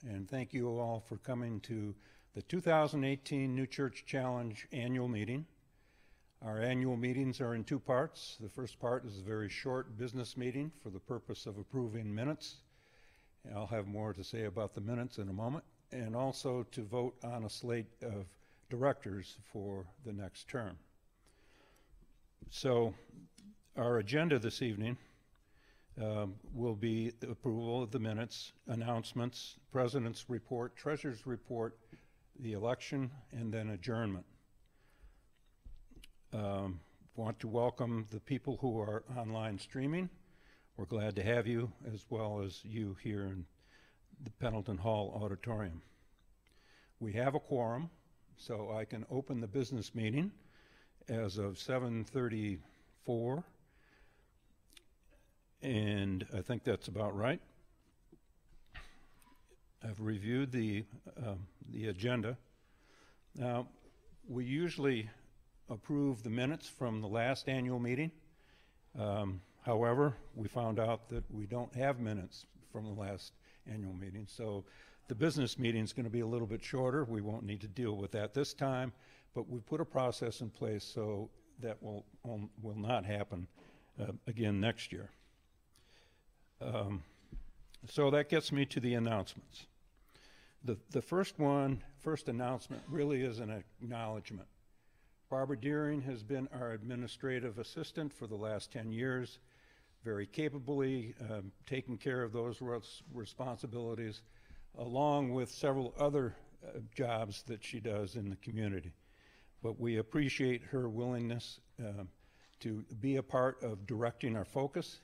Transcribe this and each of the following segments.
and thank you all for coming to the 2018 New Church Challenge annual meeting. Our annual meetings are in two parts. The first part is a very short business meeting for the purpose of approving minutes. I'll have more to say about the minutes in a moment, and also to vote on a slate of directors for the next term. So our agenda this evening will be the approval of the minutes, announcements, president's report, treasurer's report, the election, and then adjournment. Want to welcome the people who are online streaming. We're glad to have you, as well as you here in the Pendleton Hall Auditorium. We have a quorum, so I can open the business meeting as of 7:34. And I think that's about right. I've reviewed the agenda. Now, we usually approve the minutes from the last annual meeting. However, we found out that we don't have minutes from the last annual meeting, so the business meeting is going to be a little bit shorter. We won't need to deal with that this time, but we put a process in place so that will not happen again next year. So that gets me to the announcements. The first announcement really is an acknowledgement. Barbara Deering has been our administrative assistant for the last 10 years, very capably taking care of those responsibilities, along with several other jobs that she does in the community. But we appreciate her willingness to be a part of directing our focus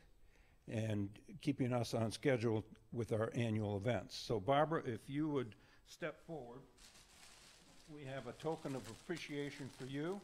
and keeping us on schedule with our annual events. So Barbara, if you would step forward, we have a token of appreciation for you.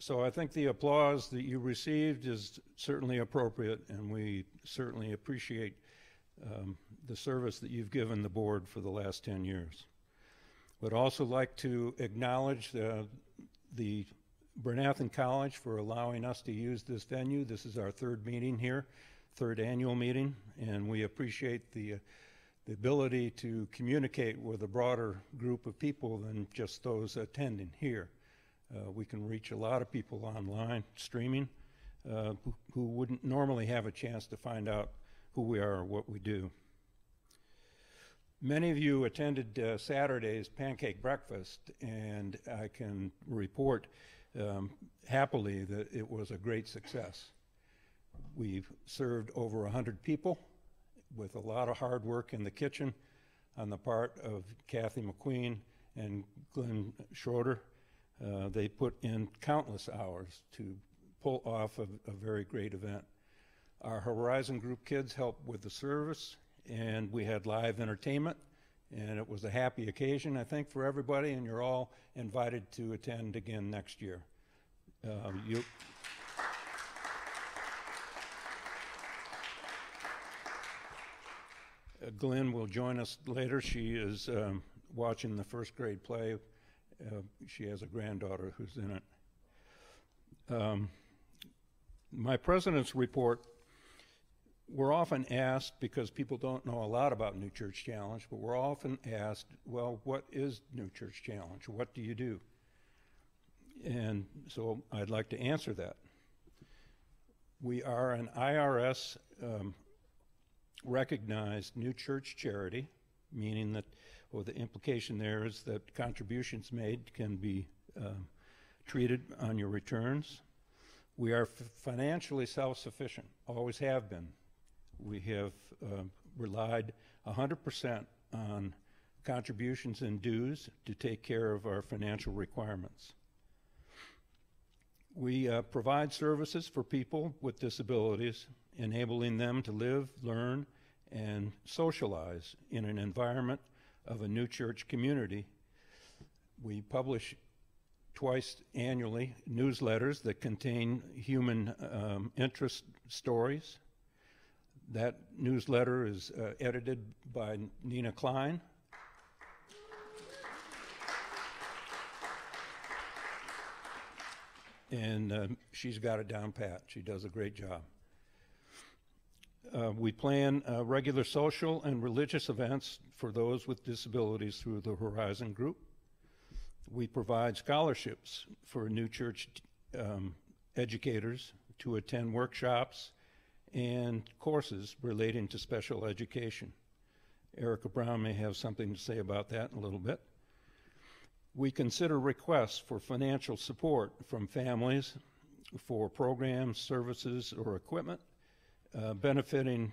So I think the applause that you received is certainly appropriate, and we certainly appreciate the service that you've given the board for the last 10 years. Would also like to acknowledge the Bernathen College for allowing us to use this venue. This is our third meeting here, third annual meeting, and we appreciate the ability to communicate with a broader group of people than just those attending here. We can reach a lot of people online streaming who wouldn't normally have a chance to find out who we are or what we do. Many of you attended Saturday's Pancake Breakfast, and I can report happily that it was a great success. We've served over 100 people with a lot of hard work in the kitchen on the part of Kathy McQueen and Glenn Schroeder. They put in countless hours to pull off a very great event. Our Horizon Group kids helped with the service, and we had live entertainment, and it was a happy occasion, I think, for everybody, and you're all invited to attend again next year. Glenn will join us later. She is watching the first grade play. She has a granddaughter who's in it. My president's report, we're often asked, because people don't know a lot about New Church Challenge, but we're often asked, well, what is New Church Challenge? What do you do? And so I'd like to answer that. We are an IRS recognized New Church charity, meaning that, well, the implication there is that contributions made can be treated on your returns. We are financially self-sufficient, always have been. We have relied 100% on contributions and dues to take care of our financial requirements. We provide services for people with disabilities, enabling them to live, learn, and socialize in an environment of a new church community. We publish twice annually newsletters that contain human interest stories. That newsletter is edited by Nina Klein. And she's got it down pat. She does a great job. We plan regular social and religious events for those with disabilities through the Horizon Group. We provide scholarships for new church educators to attend workshops and courses relating to special education. Erica Browne may have something to say about that in a little bit. We consider requests for financial support from families for programs, services, or equipment benefiting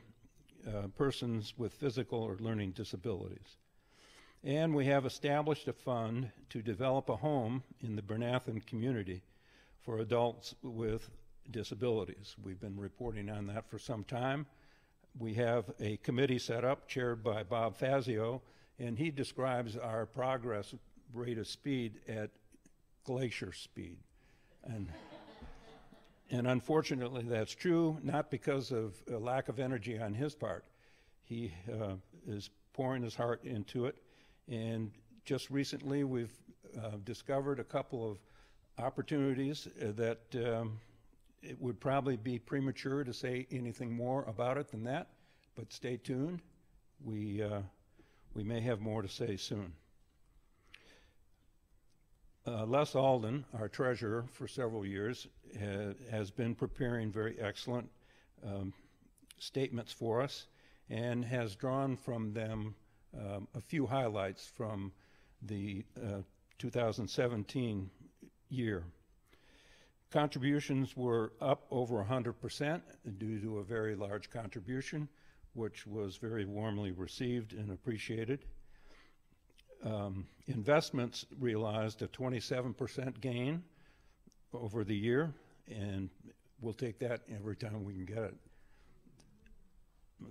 persons with physical or learning disabilities. And we have established a fund to develop a home in the Bernathen community for adults with disabilities. We've been reporting on that for some time. We have a committee set up chaired by Bob Fazio, and he describes our progress rate of speed at glacier speed. And unfortunately that's true, not because of a lack of energy on his part. He is pouring his heart into it, and just recently we've discovered a couple of opportunities that it would probably be premature to say anything more about it than that, but stay tuned. We may have more to say soon. Les Alden, our treasurer for several years, has been preparing very excellent statements for us and has drawn from them a few highlights from the 2017 year. Contributions were up over 100% due to a very large contribution, which was very warmly received and appreciated. Investments realized a 27% gain over the year, and we'll take that every time we can get it.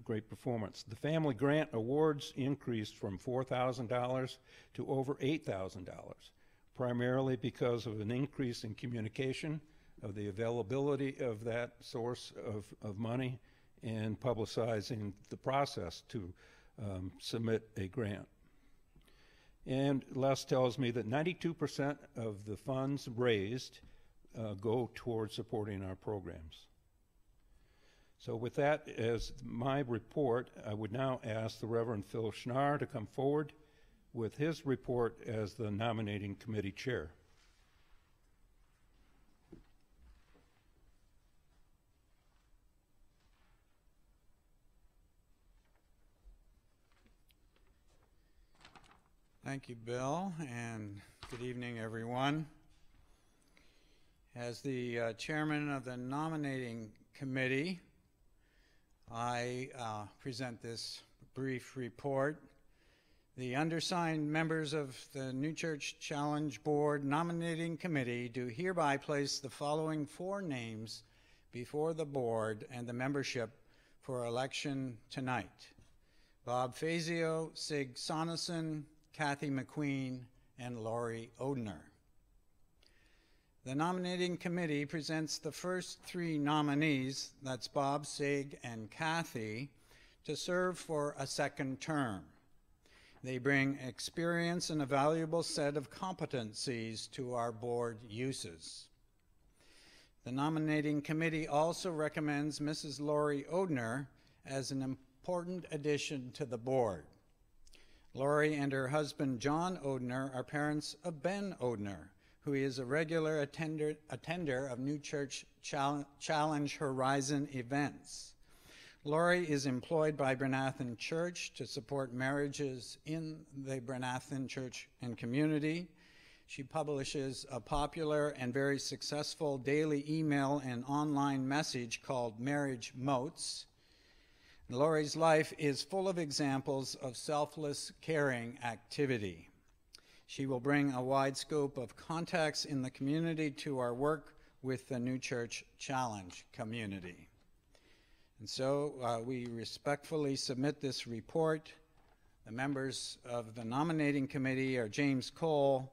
Great performance. The family grant awards increased from $4,000 to over $8,000, primarily because of an increase in communication, of the availability of that source of money, and publicizing the process to submit a grant. And Les tells me that 92% of the funds raised go towards supporting our programs. So with that as my report, I would now ask the Reverend Phil Schnarr to come forward with his report as the Nominating Committee Chair. Thank you, Bill, and good evening, everyone. As the chairman of the Nominating Committee, I present this brief report. The undersigned members of the New Church Challenge Board Nominating Committee do hereby place the following 4 names before the board and the membership for election tonight: Bob Fazio, Sig Sonesson, Kathy McQueen, and Laurie Odner. The nominating committee presents the first 3 nominees, that's Bob, Sig, and Kathy, to serve for a second term. They bring experience and a valuable set of competencies to our board uses. The nominating committee also recommends Mrs. Laurie Odner as an important addition to the board. Laurie and her husband, John Odner, are parents of Ben Odner, who is a regular attender of New Church Challenge Horizon events. Laurie is employed by Bernathen Church to support marriages in the Bernathen Church and community. She publishes a popular and very successful daily email and online message called Marriage Motes. Laurie's life is full of examples of selfless, caring activity. She will bring a wide scope of contacts in the community to our work with the New Church Challenge community. And so we respectfully submit this report. The members of the nominating committee are James Cole,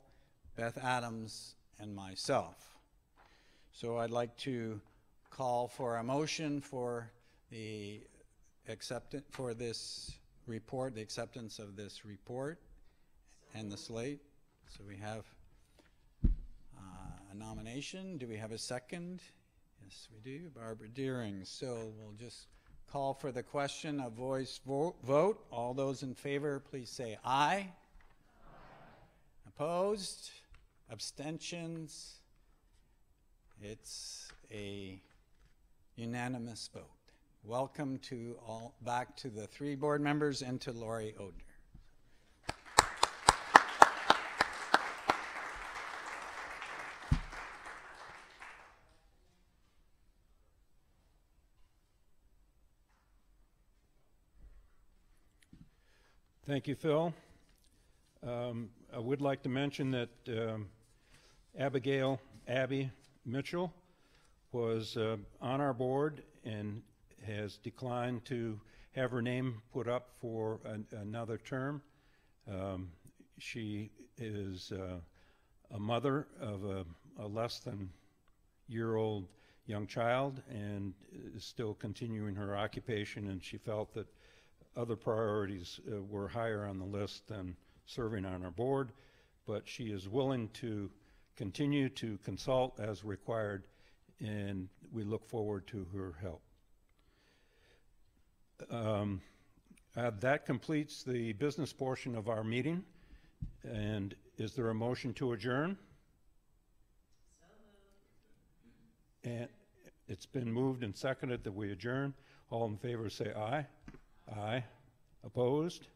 Beth Adams, and myself. So I'd like to call for a motion for the this report, the acceptance of this report and the slate. So we have a nomination. Do we have a second? Yes, we do. Barbara Deering. So we'll just call for the question, a voice vote. All those in favor, please say aye. Aye. Opposed? Abstentions? It's a unanimous vote. Welcome to back to the 3 board members and to Lori Odner. Thank you, Phil. I would like to mention that Abby Mitchell was on our board and has declined to have her name put up for another term. She is a mother of a less than year-old young child and is still continuing her occupation, and she felt that other priorities were higher on the list than serving on our board, but she is willing to continue to consult as required, and we look forward to her help. That completes the business portion of our meeting. And is there a motion to adjourn? So moved. And it's been moved and seconded that we adjourn. All in favor say aye. Aye. Opposed?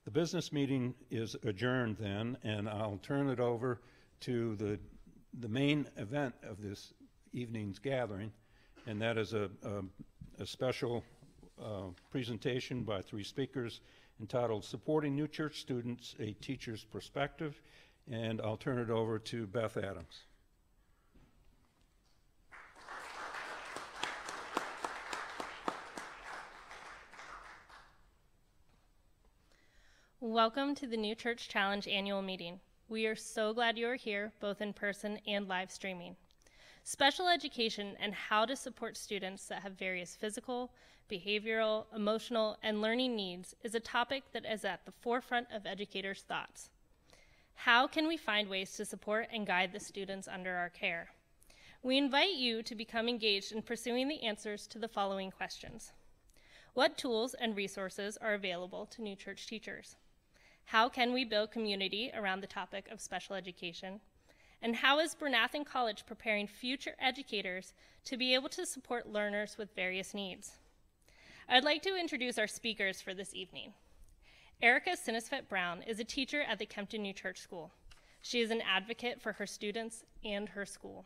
The business meeting is adjourned then, and I'll turn it over to the main event of this evening's gathering, and that is a special presentation by 3 speakers entitled Supporting New Church Students, A Teacher's Perspective, and I'll turn it over to Beth Adams. Welcome to the New Church Challenge annual meeting. We are so glad you are here, both in person and live streaming. Special education and how to support students that have various physical, behavioral, emotional, and learning needs is a topic that is at the forefront of educators' thoughts. How can we find ways to support and guide the students under our care? We invite you to become engaged in pursuing the answers to the following questions. What tools and resources are available to new church teachers? How can we build community around the topic of special education? And how is Browne College preparing future educators to be able to support learners with various needs? I'd like to introduce our speakers for this evening. Erica Synesthete Browne is a teacher at the Kempton New Church School. She is an advocate for her students and her school.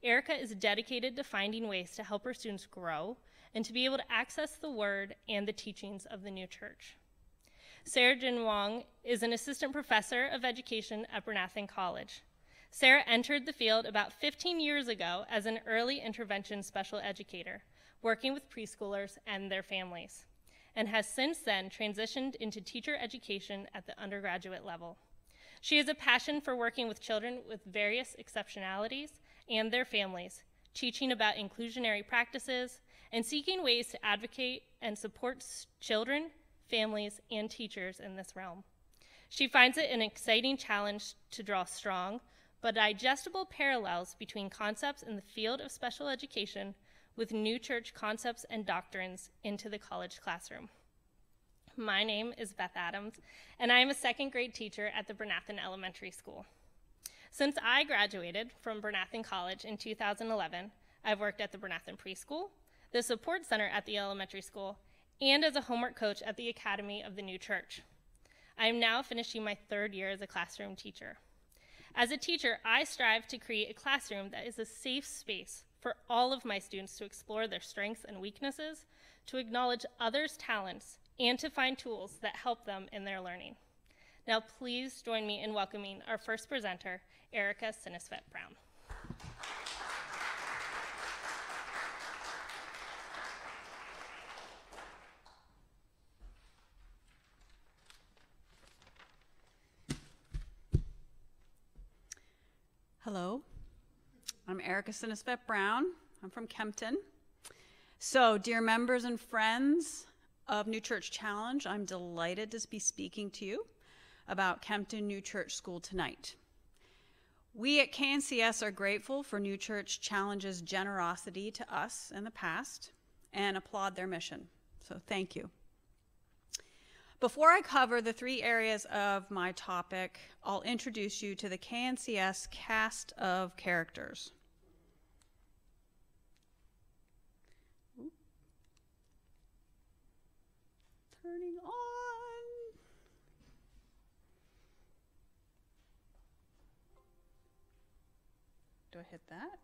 Erica is dedicated to finding ways to help her students grow and to be able to access the word and the teachings of the new church. Sarah Jin Wong is an assistant professor of education at Browne College. Sarah entered the field about 15 years ago as an early intervention special educator, working with preschoolers and their families, and has since then transitioned into teacher education at the undergraduate level. She has a passion for working with children with various exceptionalities and their families, teaching about inclusionary practices, and seeking ways to advocate and support children, families, and teachers in this realm. She finds it an exciting challenge to draw strong but digestible parallels between concepts in the field of special education with new church concepts and doctrines into the college classroom. My name is Beth Adams, and I am a 2nd grade teacher at the Browne Elementary School. Since I graduated from Browne College in 2011, I've worked at the Browne Preschool, the Support Center at the elementary school, and as a homework coach at the Academy of the New Church. I am now finishing my 3rd year as a classroom teacher. As a teacher, I strive to create a classroom that is a safe space for all of my students to explore their strengths and weaknesses, to acknowledge others' talents, and to find tools that help them in their learning. Now please join me in welcoming our first presenter, Erica Synesthete Browne. Erica Synesthete Browne. I'm from Kempton. So, dear members and friends of New Church Challenge, I'm delighted to be speaking to you about Kempton New Church School tonight. We at KNCS are grateful for New Church Challenge's generosity to us in the past and applaud their mission. So thank you. Before I cover the 3 areas of my topic, I'll introduce you to the KNCS cast of characters. Turning on. Do I hit that?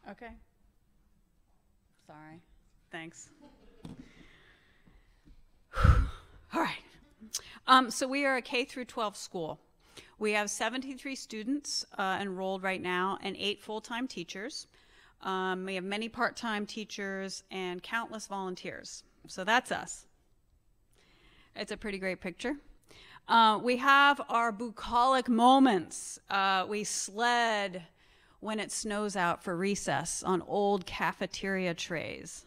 Okay. Sorry. Thanks. All right. So we are a K through 12 school. We have 73 students enrolled right now and 8 full-time teachers. We have many part-time teachers and countless volunteers. So that's us. It's a pretty great picture. We have our bucolic moments. We sled when it snows out for recess on old cafeteria trays.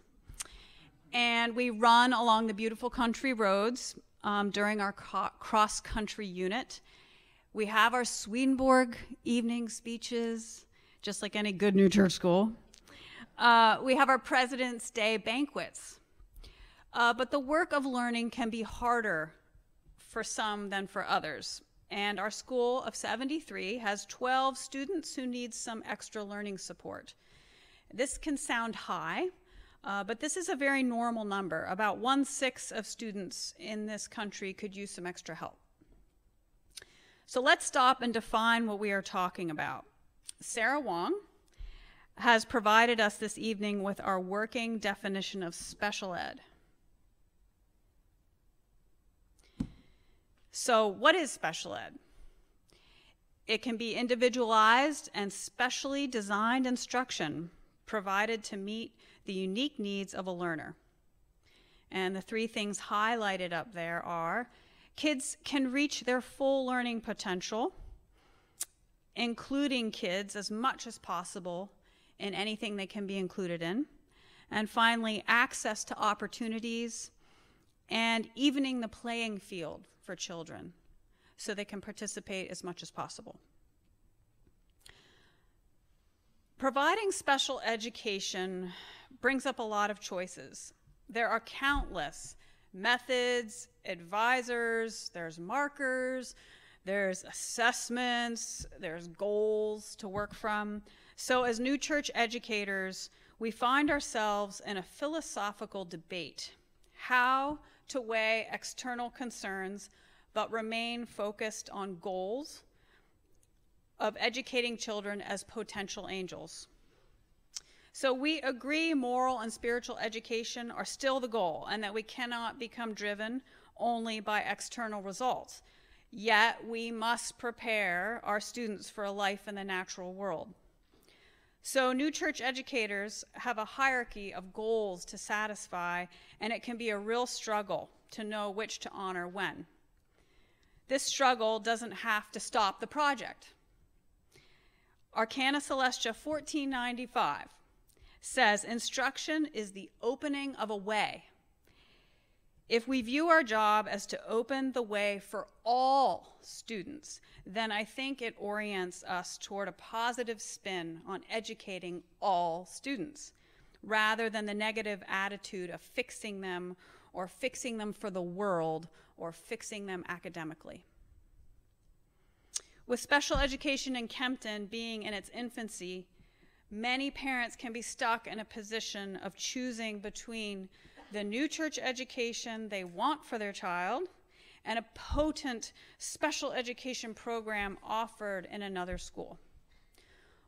And we run along the beautiful country roads during our cross-country unit. We have our Swedenborg evening speeches, just like any good New Church school. We have our President's Day banquets. But the work of learning can be harder for some than for others. And our school of 73 has 12 students who need some extra learning support. This can sound high, but this is a very normal number. About 1/6 of students in this country could use some extra help. So let's stop and define what we are talking about. Sarah Wong has provided us this evening with our working definition of special ed. So what is special ed? It can be individualized and specially designed instruction provided to meet the unique needs of a learner. And the 3 things highlighted up there are: kids can reach their full learning potential, including kids as much as possible in anything they can be included in. And finally, access to opportunities and evening the playing field for children so they can participate as much as possible. Providing special education brings up a lot of choices. There are countless methods, advisors, there's markers, there's assessments, there's goals to work from. So as New Church educators, we find ourselves in a philosophical debate: how to weigh external concerns but remain focused on goals of educating children as potential angels. So we agree moral and spiritual education are still the goal and that we cannot become driven only by external results. Yet we must prepare our students for a life in the natural world. So New Church educators have a hierarchy of goals to satisfy, and it can be a real struggle to know which to honor when. This struggle doesn't have to stop the project. Arcana Celestia 1495 says, "Instruction is the opening of a way." If we view our job as to open the way for all students, then I think it orients us toward a positive spin on educating all students, rather than the negative attitude of fixing them or fixing them for the world or fixing them academically. With special education in Kempton being in its infancy, many parents can be stuck in a position of choosing between the New Church education they want for their child and a potent special education program offered in another school.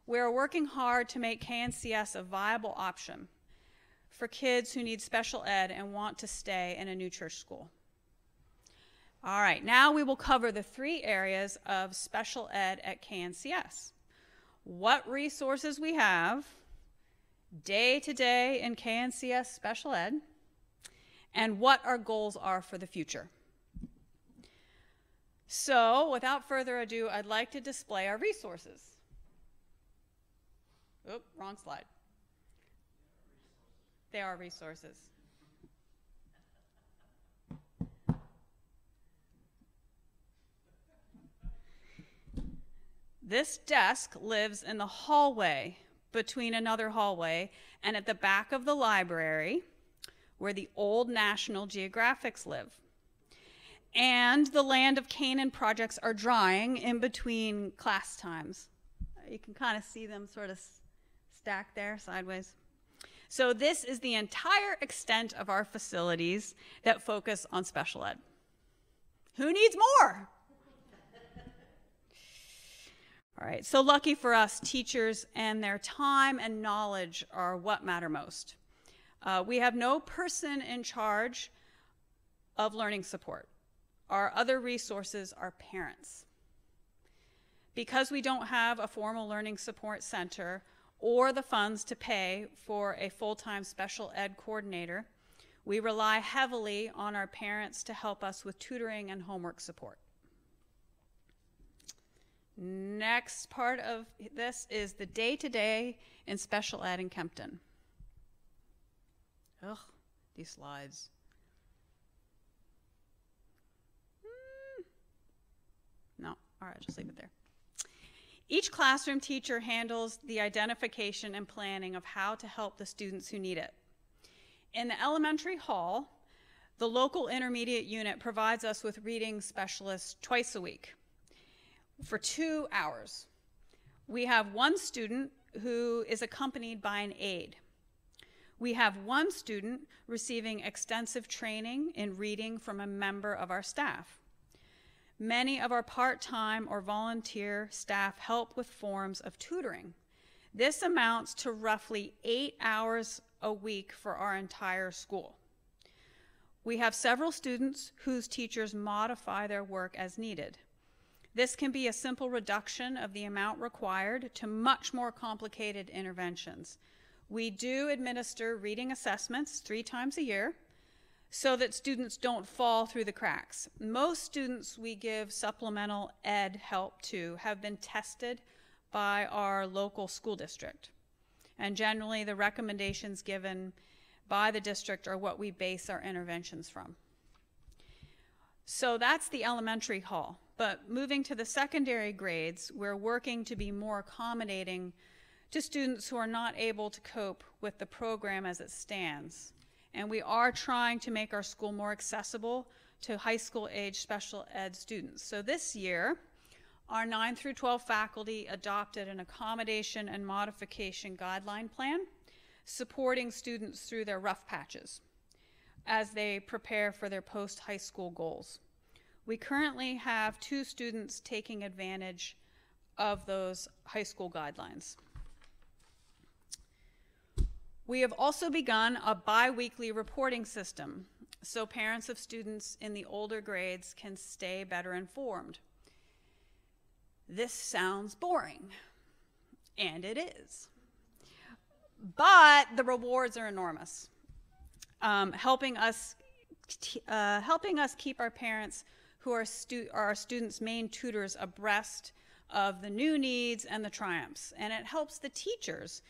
We are working hard to make KNCS a viable option for kids who need special ed and want to stay in a New Church school. All right, now we will cover the 3 areas of special ed at KNCS. What resources we have day to day in KNCS special ed, and what our goals are for the future. So, without further ado, I'd like to display our resources. Oop, wrong slide. They are resources. This desk lives in the hallway between another hallway and at the back of the library where the old National Geographics live. And the Land of Canaan projects are drying in between class times. You can kind of see them sort of stacked there sideways. So this is the entire extent of our facilities that focus on special ed. Who needs more? All right, so lucky for us, teachers and their time and knowledge are what matter most. We have no person in charge of learning support. Our other resources are parents. Because we don't have a formal learning support center or the funds to pay for a full-time special ed coordinator, we rely heavily on our parents to help us with tutoring and homework support. Next part of this is the day-to-day in special ed in Kempton. Ugh, these slides. No, all right, just leave it there. Each classroom teacher handles the identification and planning of how to help the students who need it. In the elementary hall, the local intermediate unit provides us with reading specialists twice a week for 2 hours. We have one student who is accompanied by an aide. We have one student receiving extensive training in reading from a member of our staff. Many of our part-time or volunteer staff help with forms of tutoring. This amounts to roughly 8 hours a week for our entire school. We have several students whose teachers modify their work as needed. This can be a simple reduction of the amount required to much more complicated interventions. We do administer reading assessments 3 times a year so that students don't fall through the cracks. Most students we give supplemental ed help to have been tested by our local school district. And generally the recommendations given by the district are what we base our interventions from. So that's the elementary hall. But moving to the secondary grades, we're working to be more accommodating to students who are not able to cope with the program as it stands. And we are trying to make our school more accessible to high school age special ed students. So this year, our 9 through 12 faculty adopted an accommodation and modification guideline plan, supporting students through their rough patches as they prepare for their post-high school goals. We currently have 2 students taking advantage of those high school guidelines. We have also begun a bi-weekly reporting system so parents of students in the older grades can stay better informed. This sounds boring, and it is. But the rewards are enormous, helping us keep our parents who are our students' main tutors abreast of the new needs and the triumphs. And it helps the teachers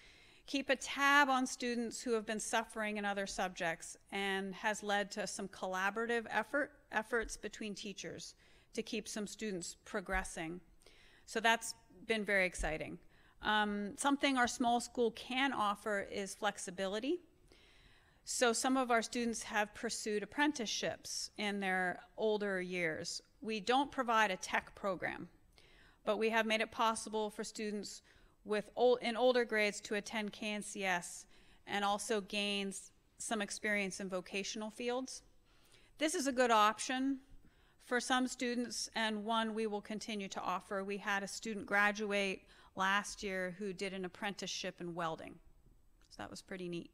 keep a tab on students who have been suffering in other subjects and has led to some collaborative efforts between teachers to keep some students progressing. So that's been very exciting. Something our small school can offer is flexibility. So some of our students have pursued apprenticeships in their older years. We don't provide a tech program, but we have made it possible for students in older grades to attend KNCS and also gain some experience in vocational fields. This is a good option for some students and one we will continue to offer. We had a student graduate last year who did an apprenticeship in welding. So that was pretty neat.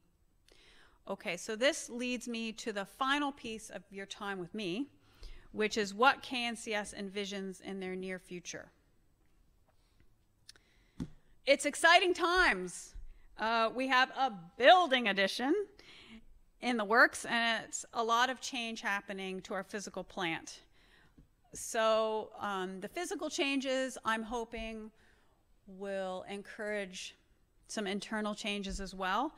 Okay, so this leads me to the final piece of your time with me, which is what KNCS envisions in their near future. It's exciting times. We have a building addition, in the works, and it's a lot of change happening to our physical plant. So the physical changes, I'm hoping, will encourage some internal changes as well.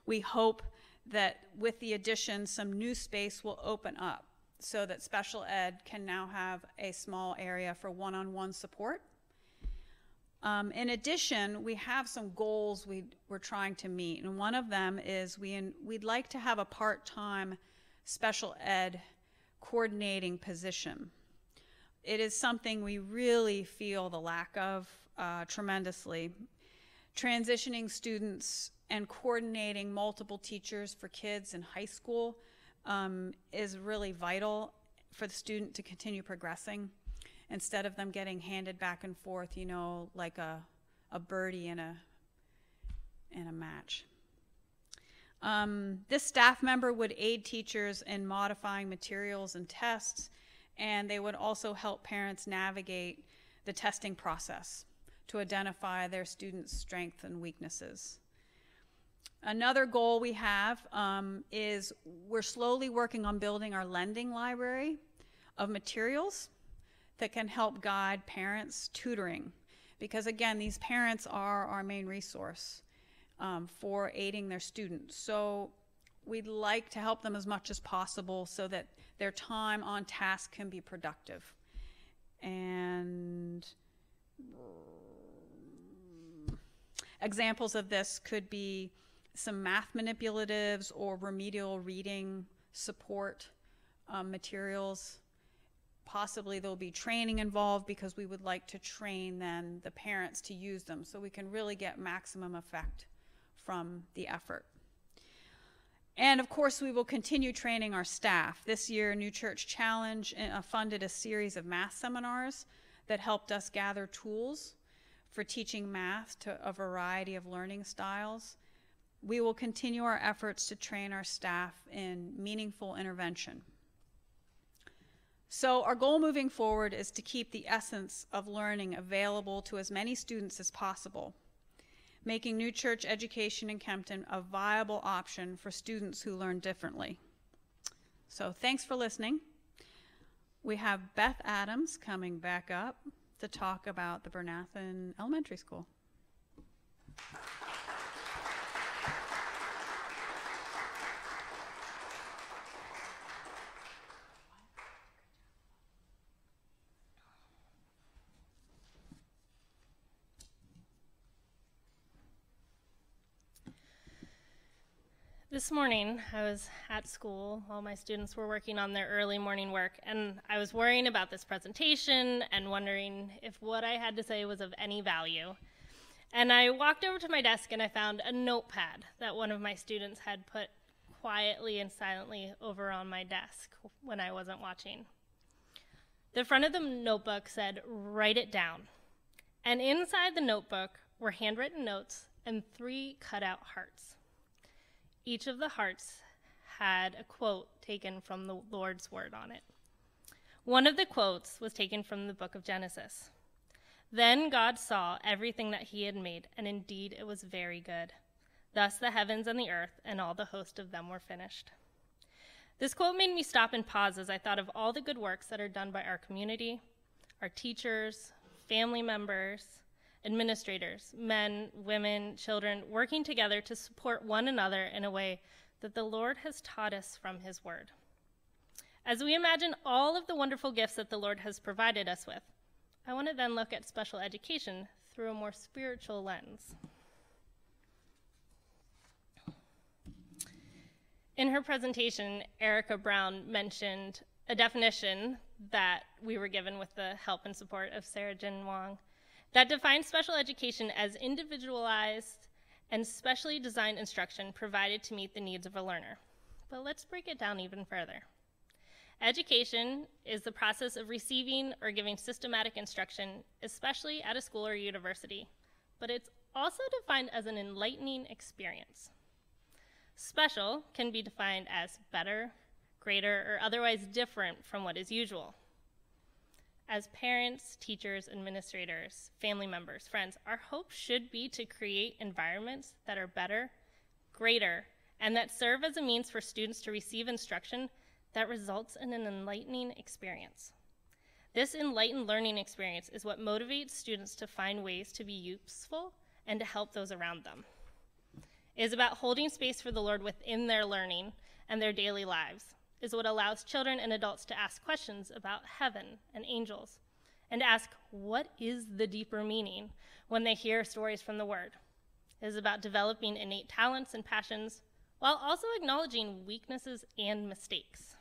We hope that with the addition, some new space will open up so that special ed can now have a small area for one-on-one support. In addition, we have some goals we're trying to meet, and one of them is we'd like to have a part-time special ed coordinating position. It is something we really feel the lack of tremendously. Transitioning students and coordinating multiple teachers for kids in high school is really vital for the student to continue progressing, instead of them getting handed back and forth, you know, like a birdie in a match. This staff member would aid teachers in modifying materials and tests, and they would also help parents navigate the testing process to identify their students' strengths and weaknesses. Another goal we have is we're slowly working on building our lending library of materials that can help guide parents' tutoring, because again, these parents are our main resource for aiding their students. So we'd like to help them as much as possible so that their time on task can be productive. And examples of this could be some math manipulatives or remedial reading support materials. Possibly there'll be training involved, because we would like to train then the parents to use them so we can really get maximum effect from the effort. And of course, we will continue training our staff. This year, New Church Challenge funded a series of math seminars that helped us gather tools for teaching math to a variety of learning styles. We will continue our efforts to train our staff in meaningful intervention. So our goal moving forward is to keep the essence of learning available to as many students as possible, making New Church education in Kempton a viable option for students who learn differently. So thanks for listening. We have Beth Adams coming back up to talk about the Bernathen Elementary School. This morning, I was at school while my students were working on their early morning work, and I was worrying about this presentation and wondering if what I had to say was of any value. And I walked over to my desk and I found a notepad that one of my students had put quietly and silently over on my desk when I wasn't watching. The front of the notebook said, "Write it down." And inside the notebook were handwritten notes and 3 cutout hearts. Each of the hearts had a quote taken from the Lord's word on it. One of the quotes was taken from the book of Genesis. "Then God saw everything that he had made, and indeed it was very good. Thus the heavens and the earth and all the host of them were finished." This quote made me stop and pause as I thought of all the good works that are done by our community, our teachers, family members, administrators, men, women, children, working together to support one another in a way that the Lord has taught us from his word. As we imagine all of the wonderful gifts that the Lord has provided us with, I want to then look at special education through a more spiritual lens. In her presentation, Erica Browne mentioned a definition that we were given with the help and support of Sarah Jin Wong that defines special education as individualized and specially designed instruction provided to meet the needs of a learner. But let's break it down even further. Education is the process of receiving or giving systematic instruction, especially at a school or university, but it's also defined as an enlightening experience. Special can be defined as better, greater, or otherwise different from what is usual. As parents, teachers, administrators, family members, friends, our hope should be to create environments that are better, greater, and that serve as a means for students to receive instruction that results in an enlightening experience. This enlightened learning experience is what motivates students to find ways to be useful and to help those around them. It is about holding space for the Lord within their learning and their daily lives. It is what allows children and adults to ask questions about heaven and angels, and to ask, what is the deeper meaning when they hear stories from the Word? It is about developing innate talents and passions while also acknowledging weaknesses and mistakes.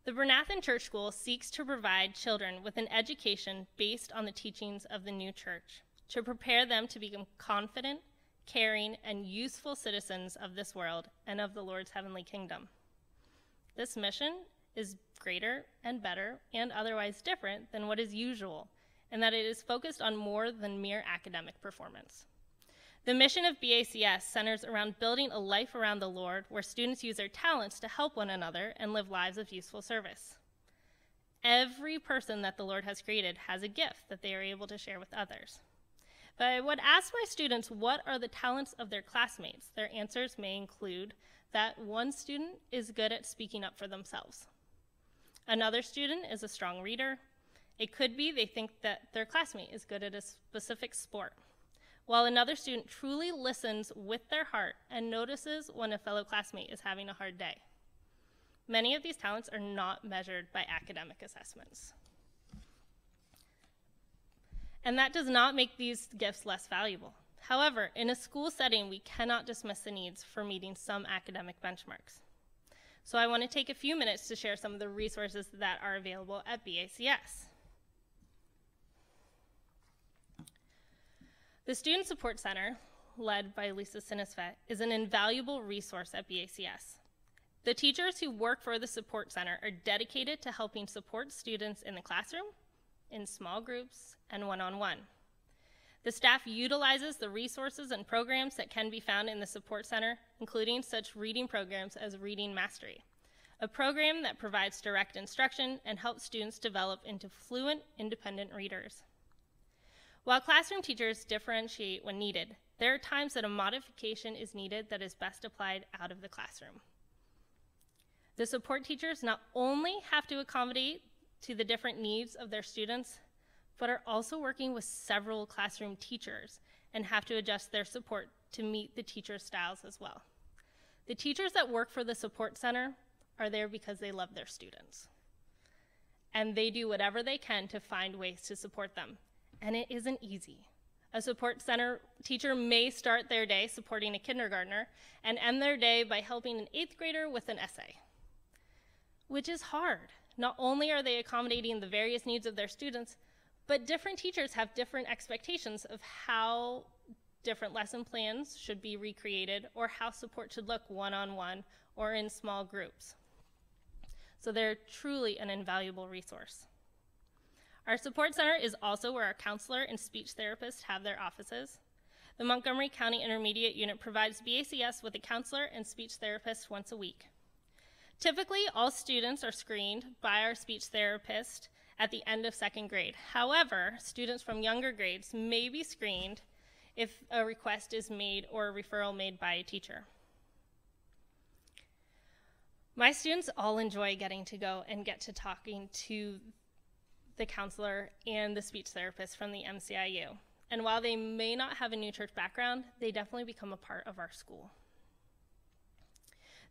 The Bernathen Church School seeks to provide children with an education based on the teachings of the new church, to prepare them to become confident, caring, and useful citizens of this world and of the Lord's heavenly kingdom. This mission is greater and better and otherwise different than what is usual, in that it is focused on more than mere academic performance. The mission of BACS centers around building a life around the Lord where students use their talents to help one another and live lives of useful service. Every person that the Lord has created has a gift that they are able to share with others. But I would ask my students, what are the talents of their classmates? Their answers may include that one student is good at speaking up for themselves. Another student is a strong reader. It could be they think that their classmate is good at a specific sport, while another student truly listens with their heart and notices when a fellow classmate is having a hard day. Many of these talents are not measured by academic assessments. And that does not make these gifts less valuable. However, in a school setting, we cannot dismiss the needs for meeting some academic benchmarks. So I want to take a few minutes to share some of the resources that are available at BACS. The Student Support Center, led by Lisa Synesthete, is an invaluable resource at BACS. The teachers who work for the Support Center are dedicated to helping support students in the classroom, in small groups, and one-on-one. The staff utilizes the resources and programs that can be found in the Support Center, including such reading programs as Reading Mastery, a program that provides direct instruction and helps students develop into fluent, independent readers. While classroom teachers differentiate when needed, there are times that a modification is needed that is best applied out of the classroom. The support teachers not only have to accommodate to the different needs of their students, but are also working with several classroom teachers and have to adjust their support to meet the teacher styles as well. The teachers that work for the support center are there because they love their students, and they do whatever they can to find ways to support them. And it isn't easy. A support center teacher may start their day supporting a kindergartner and end their day by helping an 8th grader with an essay, which is hard. Not only are they accommodating the various needs of their students, but different teachers have different expectations of how different lesson plans should be recreated or how support should look one-on-one or in small groups. So they're truly an invaluable resource. Our support center is also where our counselor and speech therapist have their offices. The Montgomery County Intermediate Unit provides BACS with a counselor and speech therapist once a week. Typically, all students are screened by our speech therapist at the end of 2nd grade. However, students from younger grades may be screened if a request is made or a referral made by a teacher. My students all enjoy getting to go and get to talking to the counselor and the speech therapist from the MCIU. And while they may not have a new church background, they definitely become a part of our school.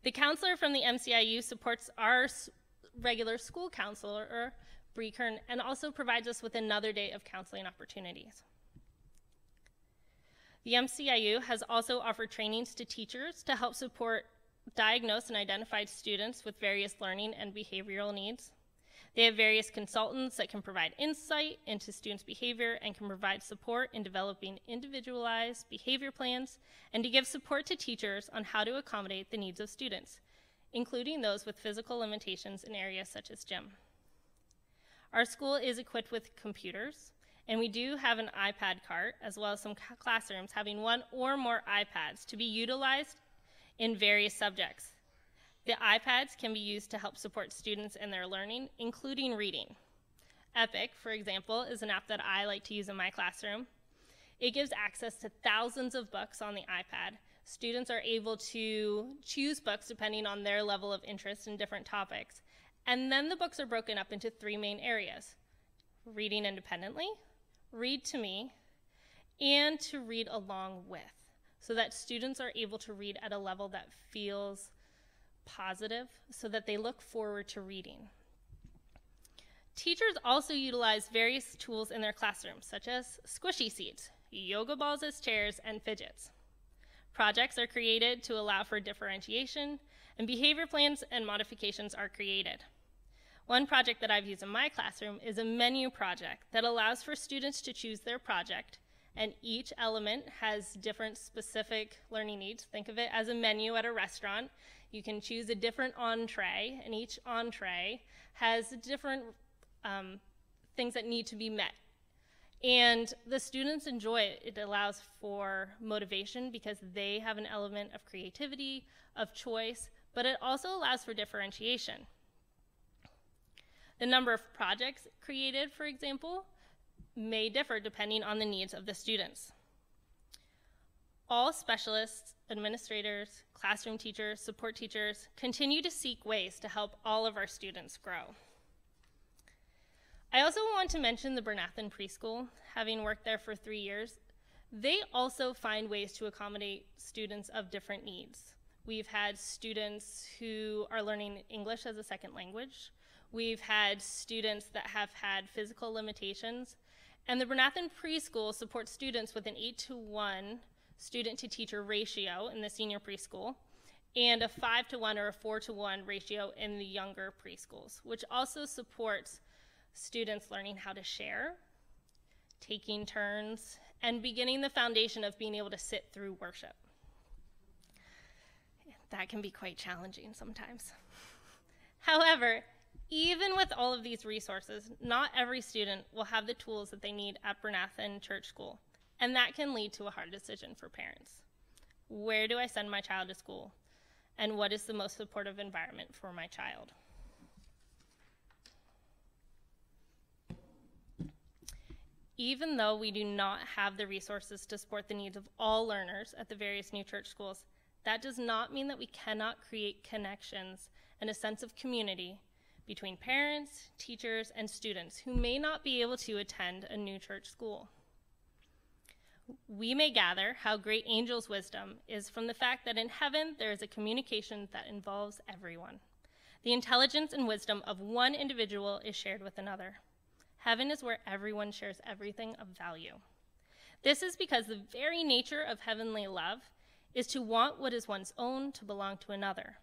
The counselor from the MCIU supports our regular school counselor, Bree Kern, and also provides us with another day of counseling opportunities. The MCIU has also offered trainings to teachers to help support diagnosed and identified students with various learning and behavioral needs. They have various consultants that can provide insight into students' behavior and can provide support in developing individualized behavior plans and to give support to teachers on how to accommodate the needs of students, including those with physical limitations in areas such as gym. Our school is equipped with computers, and we do have an iPad cart, as well as some classrooms having one or more iPads to be utilized in various subjects. The iPads can be used to help support students in their learning, including reading. Epic, for example, is an app that I like to use in my classroom. It gives access to thousands of books on the iPad. Students are able to choose books depending on their level of interest in different topics. And then the books are broken up into 3 main areas: reading independently, read to me, and to read along with, so that students are able to read at a level that feels positive, so that they look forward to reading. Teachers also utilize various tools in their classrooms, such as squishy seats, yoga balls as chairs, and fidgets. Projects are created to allow for differentiation, and behavior plans and modifications are created. One project that I've used in my classroom is a menu project that allows for students to choose their project, and each element has different specific learning needs. Think of it as a menu at a restaurant. You can choose a different entree, and each entree has different things that need to be met. And the students enjoy it. It allows for motivation because they have an element of creativity, of choice, but it also allows for differentiation. The number of projects created, for example, may differ depending on the needs of the students. All specialists, administrators, classroom teachers, support teachers continue to seek ways to help all of our students grow. I also want to mention the Browne preschool. Having worked there for 3 years, they also find ways to accommodate students of different needs. We've had students who are learning English as a second language. We've had students that have had physical limitations. And the Browne preschool supports students with an 8-to-1 student-to-teacher ratio in the senior preschool, and a 5-to-1 or a 4-to-1 ratio in the younger preschools, which also supports students learning how to share, taking turns, and beginning the foundation of being able to sit through worship. That can be quite challenging sometimes. However, even with all of these resources, not every student will have the tools that they need at Browne Church School, and that can lead to a hard decision for parents. Where do I send my child to school? And what is the most supportive environment for my child? Even though we do not have the resources to support the needs of all learners at the various new church schools, that does not mean that we cannot create connections and a sense of community between parents, teachers, and students who may not be able to attend a new church school. We may gather how great Angel's wisdom is from the fact that in heaven there is a communication that involves everyone. The intelligence and wisdom of one individual is shared with another. Heaven is where everyone shares everything of value. This is because the very nature of heavenly love is to want what is one's own to belong to another.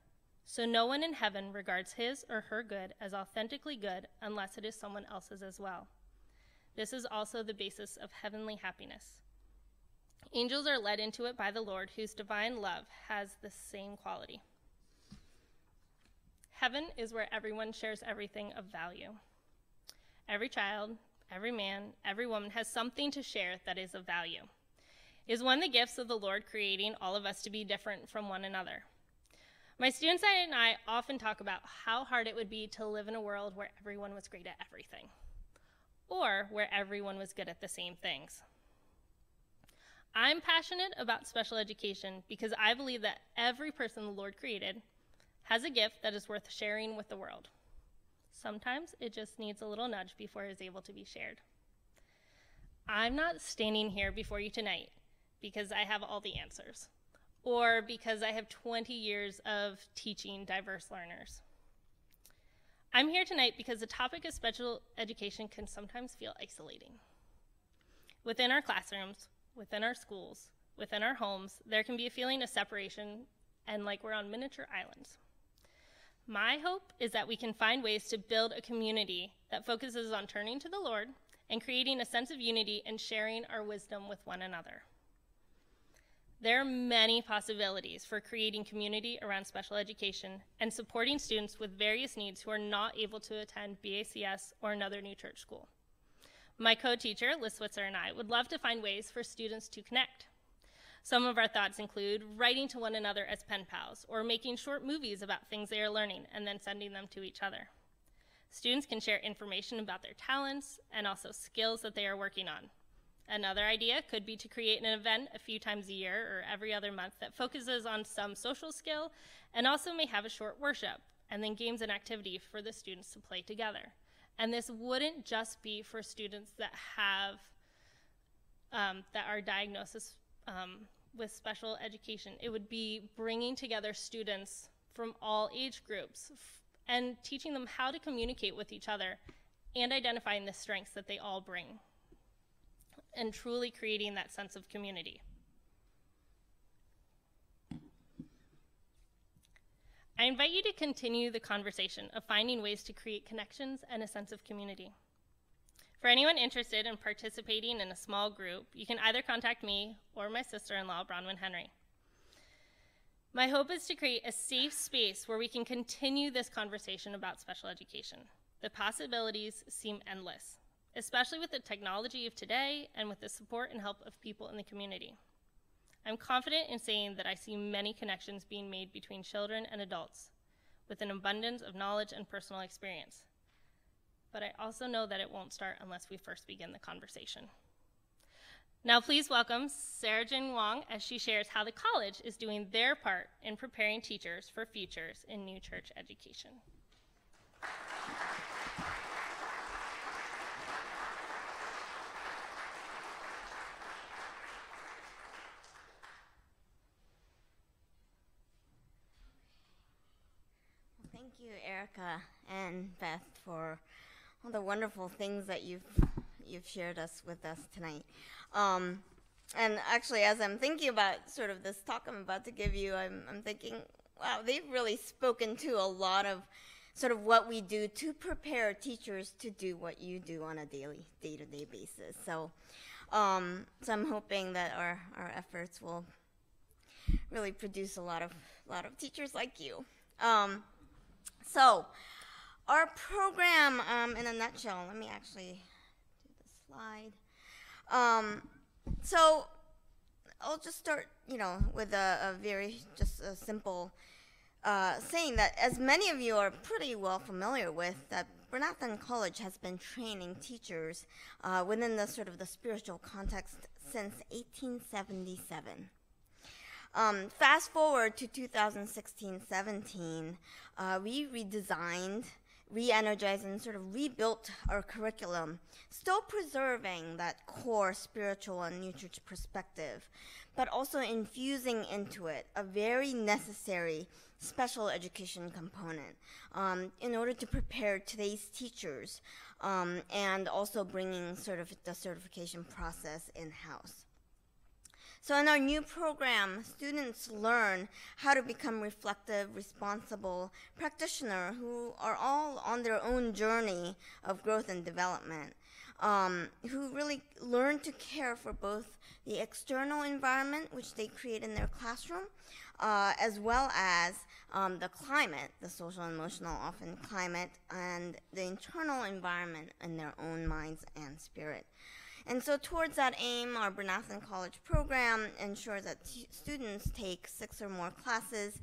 So no one in heaven regards his or her good as authentically good unless it is someone else's as well. This is also the basis of heavenly happiness. Angels are led into it by the Lord, whose divine love has the same quality. Heaven is where everyone shares everything of value. Every child, every man, every woman has something to share that is of value. Is one of the gifts of the Lord creating all of us to be different from one another? My students and I often talk about how hard it would be to live in a world where everyone was great at everything, or where everyone was good at the same things. I'm passionate about special education because I believe that every person the Lord created has a gift that is worth sharing with the world. Sometimes it just needs a little nudge before it is able to be shared. I'm not standing here before you tonight because I have all the answers, or because I have 20 years of teaching diverse learners. I'm here tonight because the topic of special education can sometimes feel isolating. Within our classrooms, within our schools, within our homes, there can be a feeling of separation and like we're on miniature islands. My hope is that we can find ways to build a community that focuses on turning to the Lord and creating a sense of unity and sharing our wisdom with one another. There are many possibilities for creating community around special education and supporting students with various needs who are not able to attend BACS or another new church school. My co-teacher, Liz Switzer, and I would love to find ways for students to connect. Some of our thoughts include writing to one another as pen pals, or making short movies about things they are learning and then sending them to each other. Students can share information about their talents and also skills that they are working on. Another idea could be to create an event a few times a year or every other month that focuses on some social skill and also may have a short worship and then games and activity for the students to play together. And this wouldn't just be for students that have, that are diagnosed with special education. It would be bringing together students from all age groups and teaching them how to communicate with each other and identifying the strengths that they all bring and truly creating that sense of community. I invite you to continue the conversation of finding ways to create connections and a sense of community. For anyone interested in participating in a small group, you can either contact me or my sister-in-law, Browne Henry. My hope is to create a safe space where we can continue this conversation about special education. The possibilities seem endless, especially with the technology of today and with the support and help of people in the community. I'm confident in saying that I see many connections being made between children and adults with an abundance of knowledge and personal experience. But I also know that it won't start unless we first begin the conversation. Now please welcome Sarah Jin Wong as she shares how the college is doing their part in preparing teachers for futures in new church education. Thank you, Erica and Beth, for all the wonderful things that you've shared with us tonight. And actually, as I'm thinking about sort of this talk I'm about to give you, I'm thinking, wow, they've really spoken to a lot of sort of what we do to prepare teachers to do what you do on a daily, day-to-day basis. So I'm hoping that our efforts will really produce a lot of teachers like you. So our program, in a nutshell, let me actually do the slide. So I'll just start, with a very, just a simple saying that, as many of you are pretty well familiar with, that Browne College has been training teachers within the sort of the spiritual context since 1877. Fast forward to 2016-17, we redesigned, re-energized, and sort of rebuilt our curriculum, still preserving that core spiritual and new church perspective, but also infusing into it a very necessary special education component in order to prepare today's teachers, and also bringing sort of the certification process in-house. So in our new program, students learn how to become reflective, responsible practitioners who are all on their own journey of growth and development, who really learn to care for both the external environment, which they create in their classroom, as well as the climate, the social and emotional often climate, and the internal environment in their own minds and spirit. And so towards that aim, our Browne College program ensures that students take 6 or more classes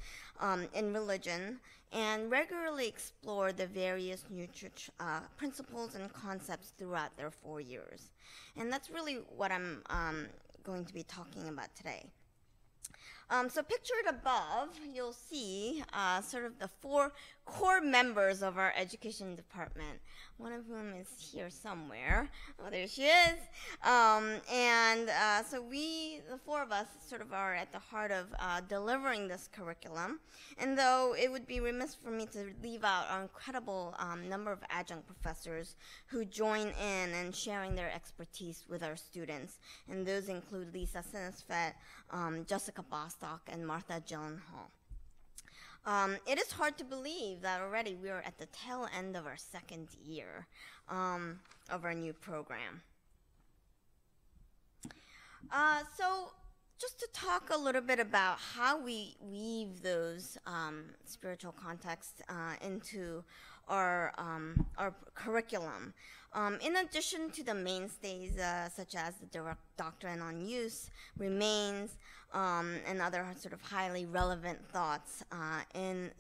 in religion and regularly explore the various new church principles and concepts throughout their 4 years. And that's really what I'm going to be talking about today. So pictured above, you'll see sort of the 4 core members of our education department, one of whom is here somewhere. Oh, there she is. So we, the 4 of us, sort of are at the heart of delivering this curriculum. And though it would be remiss for me to leave out our incredible number of adjunct professors who join in and sharing their expertise with our students. And those include Lisa Synesthete, Jessica Bostock, and Martha Gyllenhaal. It is hard to believe that already we are at the tail end of our 2nd year of our new program. So just to talk a little bit about how we weave those spiritual contexts into our curriculum. In addition to the mainstays such as the direct doctrine on use, remains, and other sort of highly relevant thoughts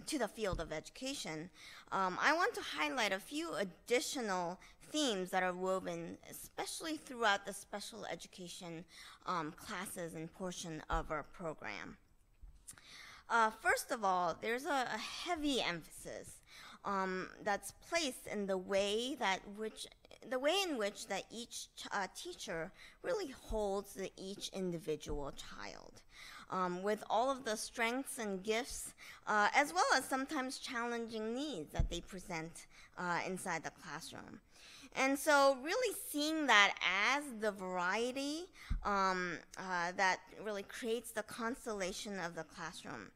to the field of education, I want to highlight a few additional themes that are woven, especially throughout the special education classes and portion of our program. First of all, there's a heavy emphasis that's placed in the way in which that each teacher really holds each individual child, with all of the strengths and gifts, as well as sometimes challenging needs that they present inside the classroom. And so really seeing that as the variety that really creates the constellation of the classroom,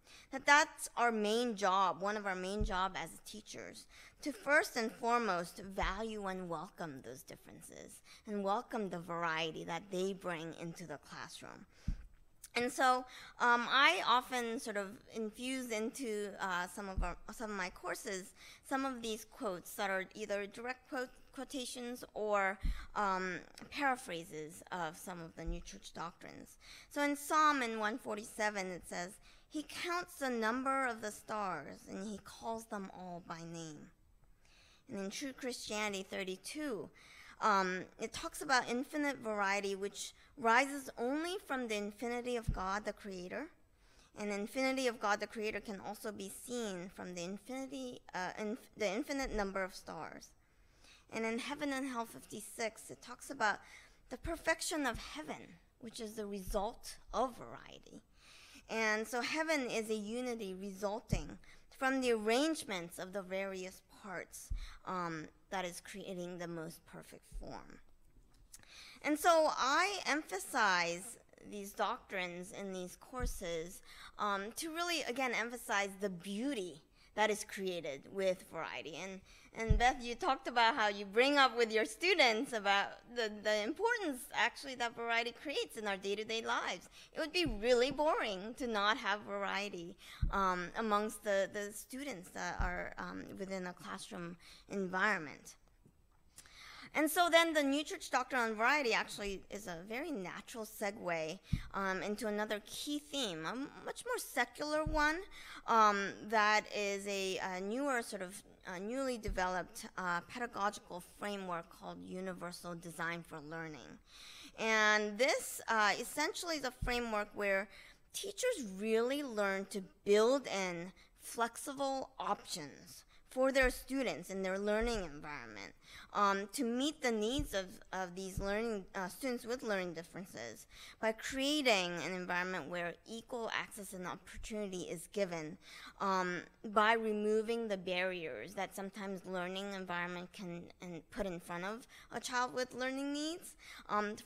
that's our main job, one of our main job as teachers, to first and foremost value and welcome those differences and welcome the variety that they bring into the classroom. And so I often sort of infuse into some of my courses some of these quotes that are either direct quotations or paraphrases of some of the New Church doctrines. So in Psalm 147 it says, "He counts the number of the stars and he calls them all by name." And in True Christianity 32, it talks about infinite variety which rises only from the infinity of God the Creator. And the infinity of God the Creator can also be seen from the infinite number of stars. And in Heaven and Hell 56, it talks about the perfection of heaven, which is the result of variety. And so heaven is a unity resulting from the arrangements of the various parts that is creating the most perfect form. And so I emphasize these doctrines in these courses to really, again, emphasize the beauty that is created with variety. And Beth, you talked about how you bring up with your students about the importance, actually, that variety creates in our day-to-day lives. It would be really boring to not have variety amongst the students that are within a classroom environment. And so then the New Church Doctrine on Variety actually is a very natural segue into another key theme, a much more secular one that is a newer sort of newly developed pedagogical framework called Universal Design for Learning. And this essentially is a framework where teachers really learn to build in flexible options for their students in their learning environment to meet the needs of these students with learning differences by creating an environment where equal access and opportunity is given by removing the barriers that sometimes learning environment can put in front of a child with learning needs,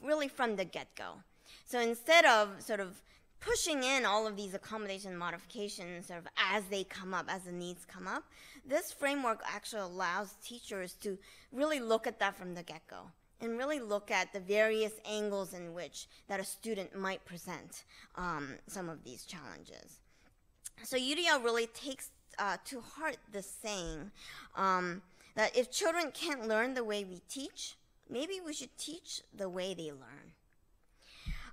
really from the get-go. So instead of sort of pushing in all of these accommodation modifications sort of as they come up, as the needs come up, this framework actually allows teachers to really look at that from the get-go and really look at the various angles in which that a student might present some of these challenges. So UDL really takes to heart this saying that if children can't learn the way we teach, maybe we should teach the way they learn.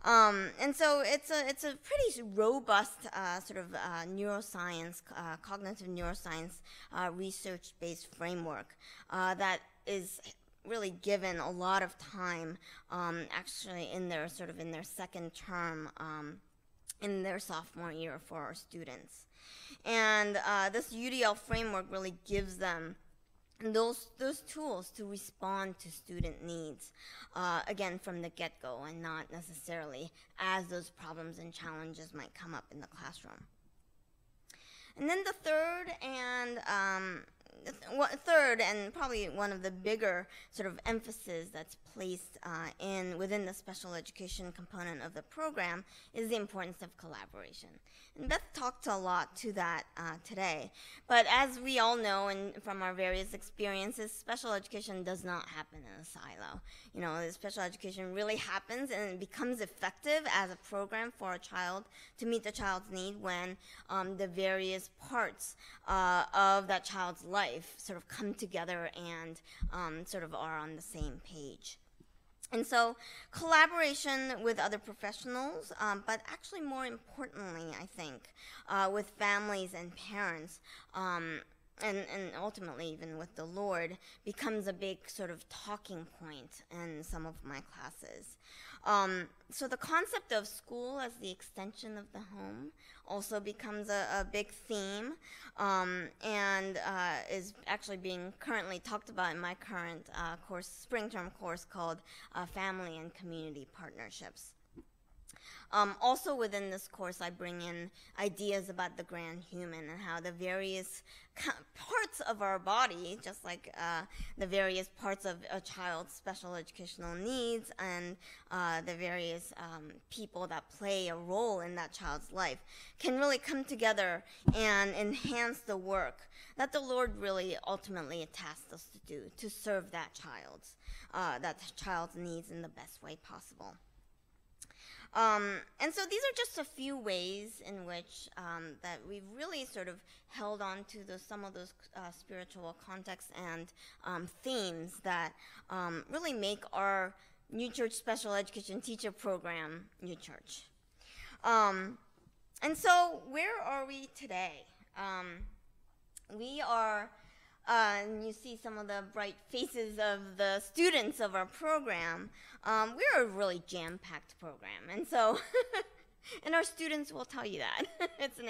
And so it's a pretty robust sort of neuroscience, cognitive neuroscience research-based framework that is really given a lot of time actually in their second term in their sophomore year for our students. And this UDL framework really gives them those tools to respond to student needs, again, from the get-go and not necessarily as those problems and challenges might come up in the classroom. And then the third and probably one of the bigger sort of emphasis that's placed within the special education component of the program is the importance of collaboration. And Beth talked a lot to that today. But as we all know and from our various experiences, special education does not happen in a silo. You know, special education really happens and it becomes effective as a program for a child to meet the child's need when the various parts of that child's life life sort of come together and sort of are on the same page. And so collaboration with other professionals, but actually more importantly, I think, with families and parents, and ultimately even with the Lord, becomes a big sort of talking point in some of my classes. So the concept of school as the extension of the home also becomes a big theme, and is actually being currently talked about in my current course, spring term course called Family and Community Partnerships. Also within this course, I bring in ideas about the grand human and how the various parts of our body, just like the various parts of a child's special educational needs and the various people that play a role in that child's life, can really come together and enhance the work that the Lord really ultimately tasked us to do, to serve that child's needs in the best way possible. And so these are just a few ways in which that we've really sort of held on to some of those spiritual contexts and themes that really make our New Church Special Education Teacher Program New Church. And so where are we today? We are, and you see some of the bright faces of the students of our program. We're a really jam-packed program, and so, and our students will tell you that. It's an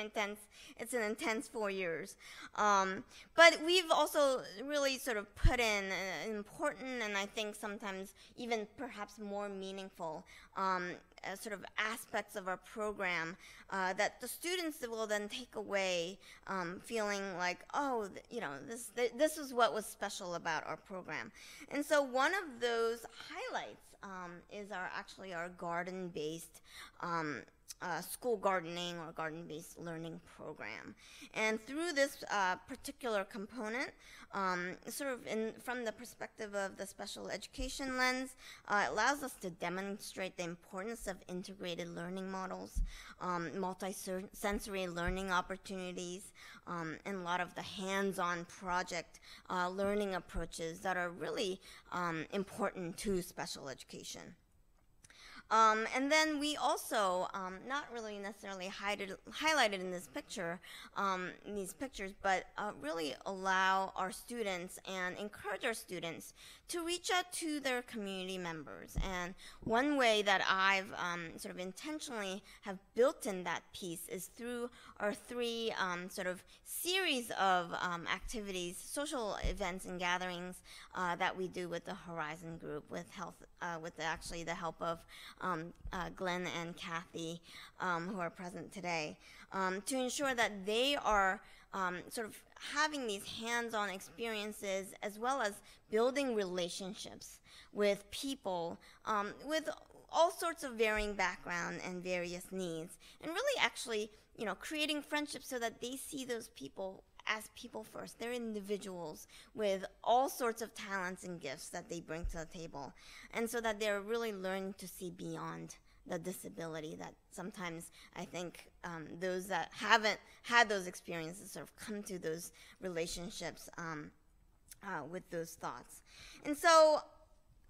intense 4 years. But we've also really sort of put in important, and I think sometimes even perhaps more meaningful sort of aspects of our program that the students will then take away feeling like, oh, you know, this is what was special about our program. And so one of those highlights is our garden-based school gardening or garden-based learning program. And through this particular component, sort of from the perspective of the special education lens, it allows us to demonstrate the importance of integrated learning models, multi-sensory learning opportunities, and a lot of the hands-on project learning approaches that are really important to special education. And then we also, not really necessarily highlighted in this picture, in these pictures, but really allow our students and encourage our students to reach out to their community members. And one way that I've sort of intentionally have built in that piece is through our three sort of series of activities, social events and gatherings that we do with the Horizon Group, with actually the help of Glenn and Kathy, who are present today, to ensure that they are sort of having these hands-on experiences as well as building relationships with people with all sorts of varying background and various needs, and really actually, you know, creating friendships so that they see those people as people first. They're individuals with all sorts of talents and gifts that they bring to the table, and so that they're really learning to see beyond the disability that sometimes I think those that haven't had those experiences sort of come to those relationships with those thoughts. And so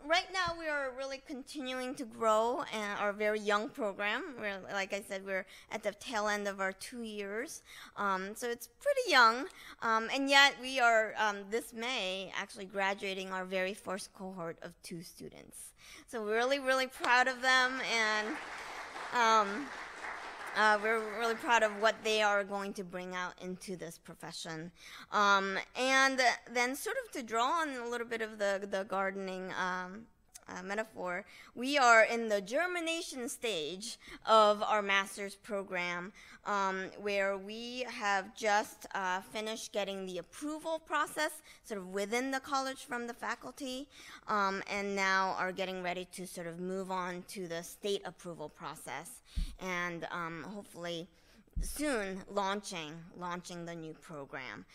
right now we are really continuing to grow our very young program. Like I said, we're at the tail end of our 2 years. So it's pretty young, and yet we are this May actually graduating our very first cohort of 2 students. So we're really, really proud of them, and we're really proud of what they are going to bring out into this profession. And then sort of to draw on a little bit of the gardening metaphor, we are in the germination stage of our master's program, where we have just finished getting the approval process sort of within the college from the faculty, and now are getting ready to sort of move on to the state approval process, and hopefully soon launching the new program.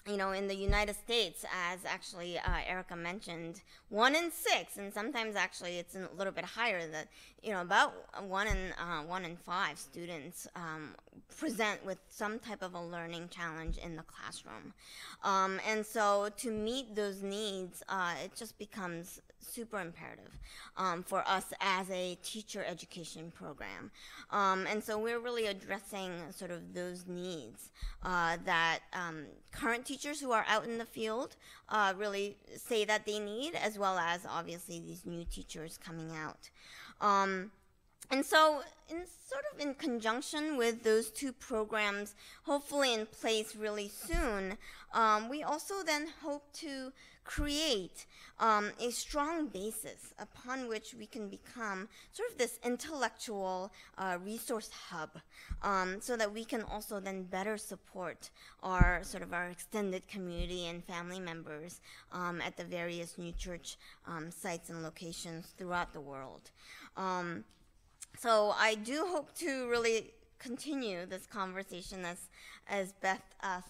you know, in the United States, as actually Erica mentioned, 1 in 6, and sometimes actually it's a little bit higher. That, you know, about 1 in 5 students present with some type of a learning challenge in the classroom, and so to meet those needs, it just becomes super imperative for us as a teacher education program, and so we're really addressing sort of those needs that current teachers who are out in the field really say that they need, as well as obviously these new teachers coming out. And so in conjunction with those two programs, hopefully in place really soon, we also then hope to create a strong basis upon which we can become sort of this intellectual resource hub, so that we can also then better support our extended community and family members at the various new church sites and locations throughout the world. So I do hope to really continue this conversation, as Beth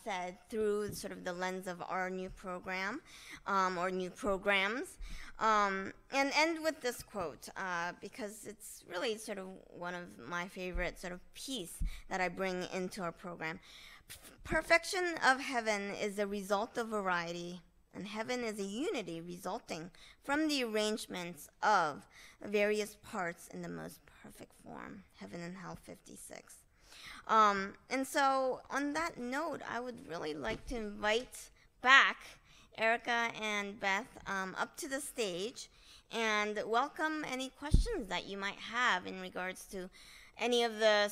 said, through sort of the lens of our new program, or new programs, and end with this quote, because it's really sort of one of my favorite sort of piece that I bring into our program. Perfection of heaven is a result of variety, and heaven is a unity resulting from the arrangements of various parts in the most perfect form. Heaven and Hell 56. And so on that note, I would really like to invite back Erica and Beth up to the stage and welcome any questions that you might have in regards to any of the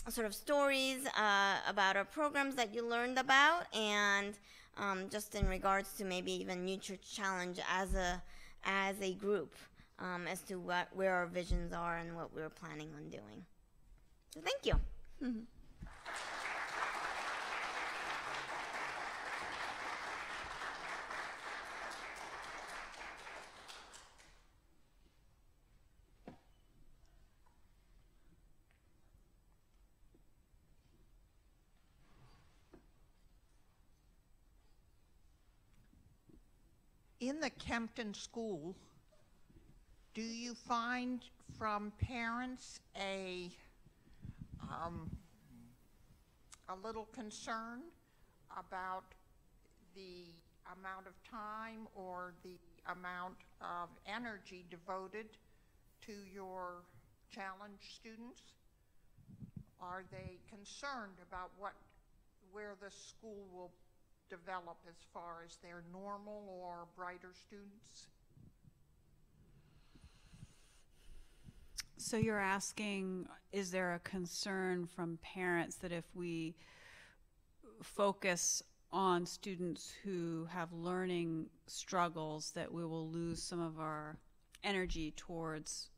sort of stories about our programs that you learned about, and just in regards to maybe even New Church Challenge as a group, as to where our visions are and what we're planning on doing. So thank you. Mm-hmm. In the Kempton School, do you find from parents a little concern about the amount of time or the amount of energy devoted to your challenge students? Are they concerned about where the school will develop as far as their normal or brighter students? So you're asking, is there a concern from parents that if we focus on students who have learning struggles, that we will lose some of our energy towards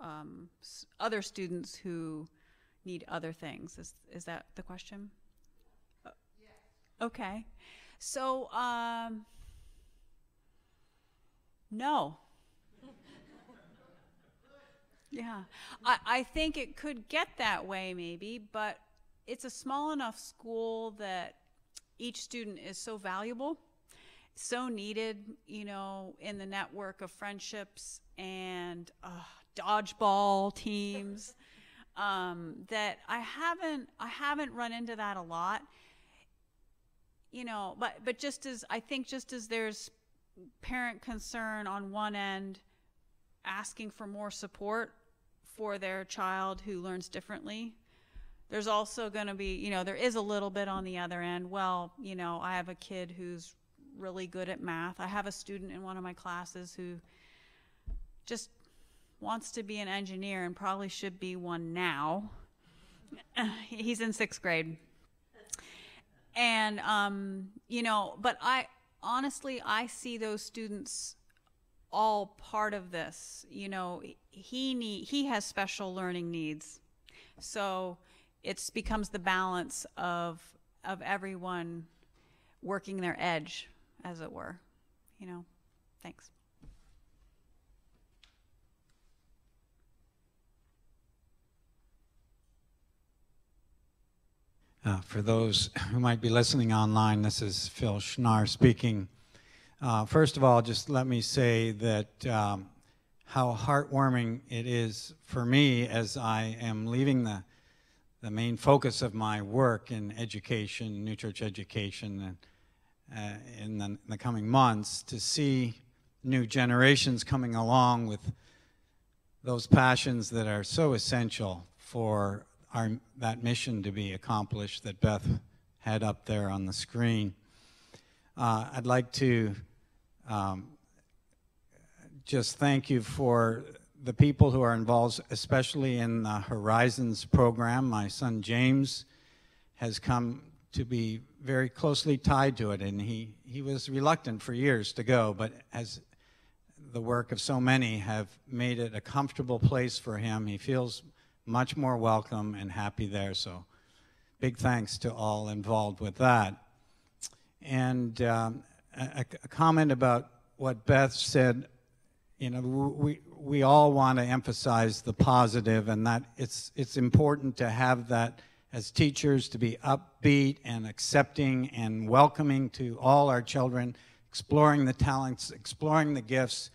other students who need other things? Is that the question? Yes. Okay. So, no. Yeah, I think it could get that way maybe, but it's a small enough school that each student is so valuable, so needed, you know, in the network of friendships and dodgeball teams, that I haven't run into that a lot, you know, but just as there's parent concern on one end, asking for more support for their child who learns differently, there's also going to be, you know, there is a little bit on the other end. Well, you know, I have a kid who's really good at math. I have a student in one of my classes who just wants to be an engineer and probably should be one now. He's in 6th grade. And, you know, but I see those students all part of this. You know, he has special learning needs, so it becomes the balance of everyone working their edge, as it were. You know, thanks. For those who might be listening online, this is Phil Schnarr speaking. First of all, just let me say that how heartwarming it is for me as I am leaving the main focus of my work in education, New Church education, and in the coming months, to see new generations coming along with those passions that are so essential for that mission to be accomplished that Beth had up there on the screen. I'd like to just thank you for the people who are involved, especially in the Horizons program. My son James has come to be very closely tied to it, and he was reluctant for years to go, but as the work of so many have made it a comfortable place for him, he feels much more welcome and happy there. So big thanks to all involved with that. And a comment about what Beth said. You know, we all want to emphasize the positive, and that it's important to have that as teachers, to be upbeat and accepting and welcoming to all our children, exploring the talents, exploring the gifts.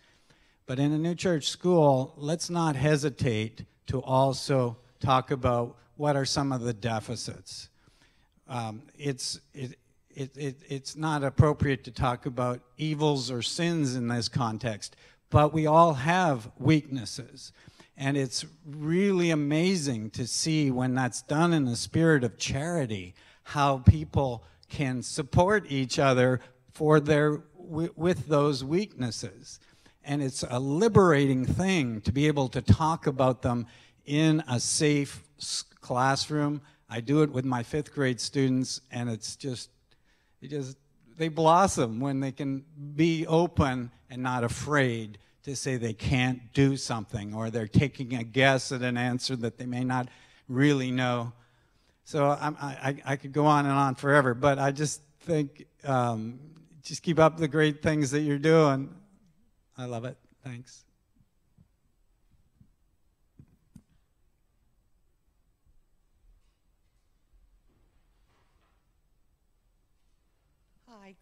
But in a New Church school, let's not hesitate to also talk about what are some of the deficits. It's not appropriate to talk about evils or sins in this context, but we all have weaknesses. And it's really amazing to see when that's done in the spirit of charity, how people can support each other for with those weaknesses. And it's a liberating thing to be able to talk about them in a safe classroom. I do it with my 5th grade students, and it's they blossom when they can be open and not afraid to say they can't do something, or they're taking a guess at an answer that they may not really know. So I could go on and on forever, but I just think just keep up the great things that you're doing. I love it. Thanks. Hi,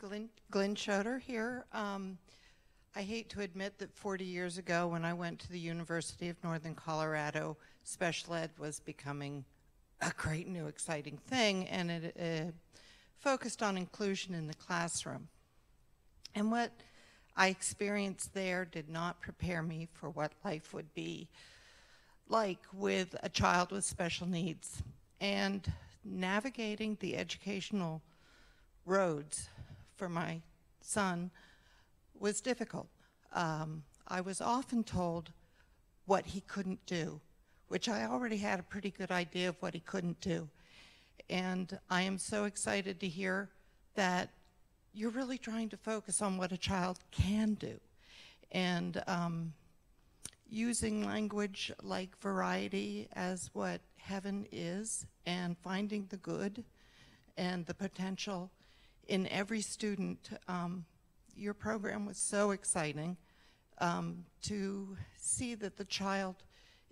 Glenn Schroeder here. I hate to admit that 40 years ago when I went to the University of Northern Colorado, special ed was becoming a great new exciting thing, and it focused on inclusion in the classroom. And what I experienced there did not prepare me for what life would be like with a child with special needs. And navigating the educational roads for my son was difficult. I was often told what he couldn't do, which I already had a pretty good idea of what he couldn't do. And I am so excited to hear that you're really trying to focus on what a child can do. And using language like variety as what heaven is, and finding the good and the potential in every student. Your program was so exciting to see that the child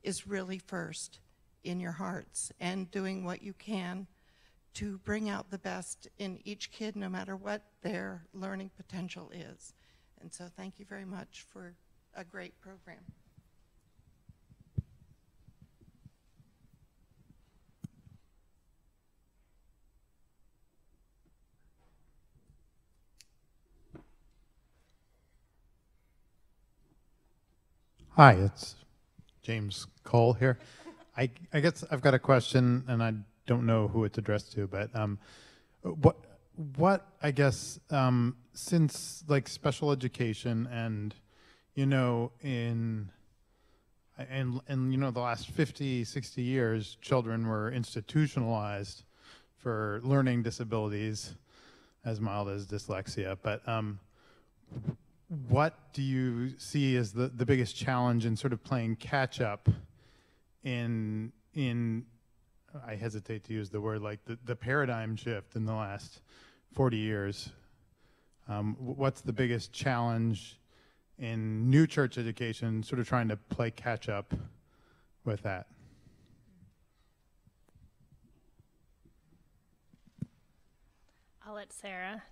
is really first in your hearts, and doing what you can to bring out the best in each kid, no matter what their learning potential is. And so thank you very much for a great program. Hi, it's James Cole here. I guess I've got a question, and I don't know who it's addressed to, but what I guess since like special education and you know in you know the last 50, 60 years, children were institutionalized for learning disabilities as mild as dyslexia, but what do you see as the biggest challenge in sort of playing catch up in I hesitate to use the word, like the paradigm shift in the last 40 years? What's the biggest challenge in new church education, sort of trying to play catch up with that? I'll let Sarah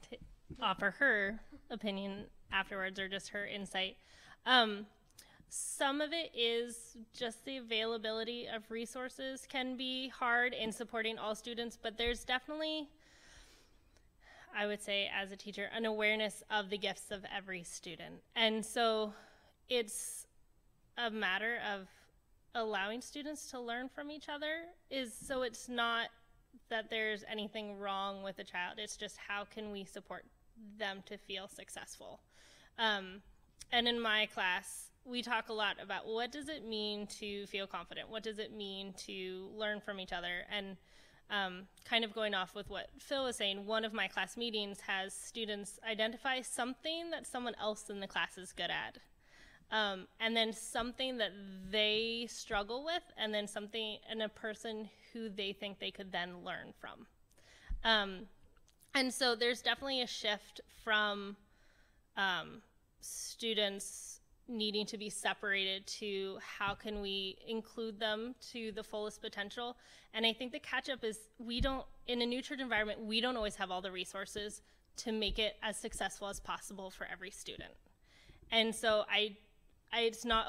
offer her opinion afterwards, or just her insight. Some of it is just the availability of resources can be hard in supporting all students, but there's definitely, I would say as a teacher, an awareness of the gifts of every student. And so it's a matter of allowing students to learn from each other. So it's not that there's anything wrong with a child, it's just how can we support them to feel successful. And in my class, we talk a lot about what does it mean to feel confident? What does it mean to learn from each other? And kind of going off with what Phil was saying, one of my class meetings has students identify something that someone else in the class is good at. And then something that they struggle with, and then something in a person who they think they could then learn from. And so there's definitely a shift from students needing to be separated to how can we include them to the fullest potential. And I think the catch-up is in a new church environment, we don't always have all the resources to make it as successful as possible for every student. And so it's not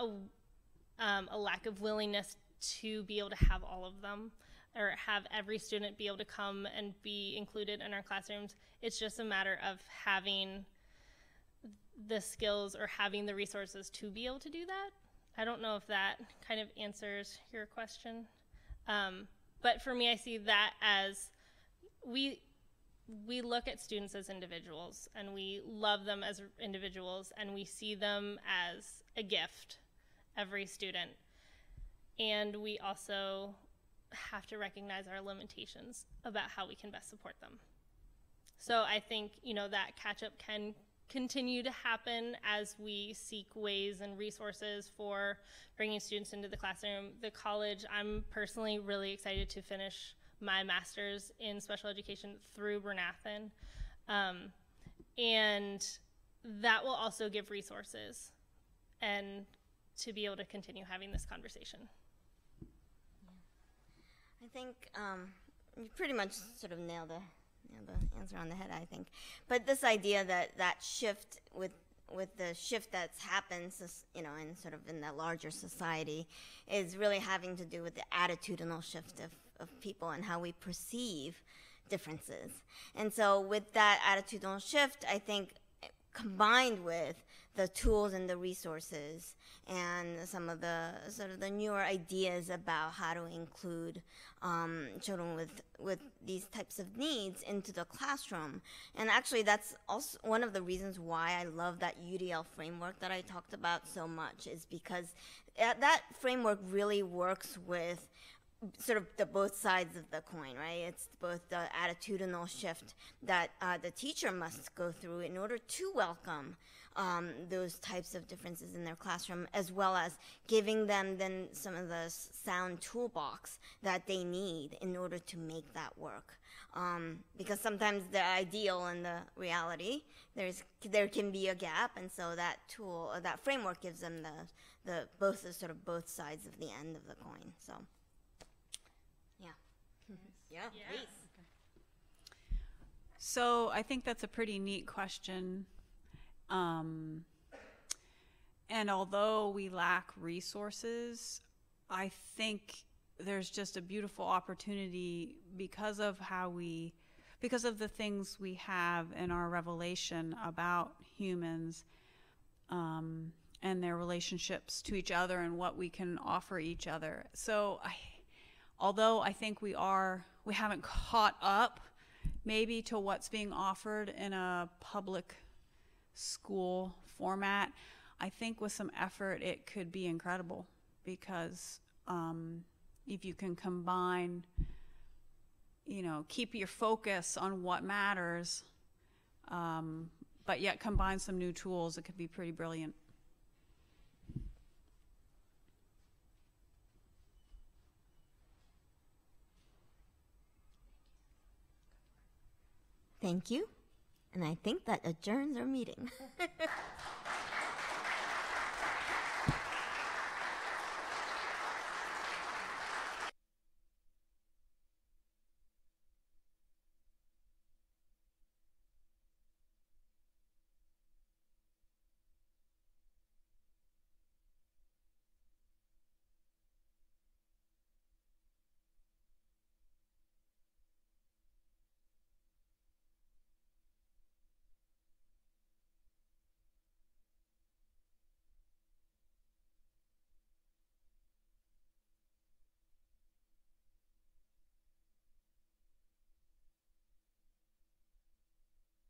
a lack of willingness to be able to have all of them or have every student be able to come and be included in our classrooms. It's just a matter of having the skills or having the resources to be able to do that. I don't know if that kind of answers your question. But for me, I see that as we look at students as individuals, and we love them as individuals, and we see them as a gift, every student. And we also have to recognize our limitations about how we can best support them. So I think, that catch-up can continue to happen as we seek ways and resources for bringing students into the classroom. The college, I'm personally really excited to finish my master's in special education through Browne. And that will also give resources and to be able to continue having this conversation. I think you pretty much sort of nailed the answer on the head, I think. But this idea that shift with the shift that's happened, in sort of in the larger society, is really having to do with the attitudinal shift of people and how we perceive differences. And so with that attitudinal shift, I think combined with the tools and the resources and some of the sort of the newer ideas about how to include children with these types of needs into the classroom. And actually that's also one of the reasons why I love that UDL framework that I talked about so much, is because that framework really works with sort of the both sides of the coin, right? It's both the attitudinal shift that the teacher must go through in order to welcome those types of differences in their classroom, as well as giving them then some of the sound toolbox that they need in order to make that work. Because sometimes the ideal and the reality, there can be a gap, and so that tool, or that framework, gives them both sides of the end of the coin. So. Yeah, please. Okay. So I think that's a pretty neat question. And although we lack resources, I think there's just a beautiful opportunity because of the things we have in our revelation about humans, and their relationships to each other and what we can offer each other. So although I think we haven't caught up maybe to what's being offered in a public school format, I think with some effort it could be incredible, because if you can combine, keep your focus on what matters, but yet combine some new tools, it could be pretty brilliant. Thank you. And I think that adjourns our meeting.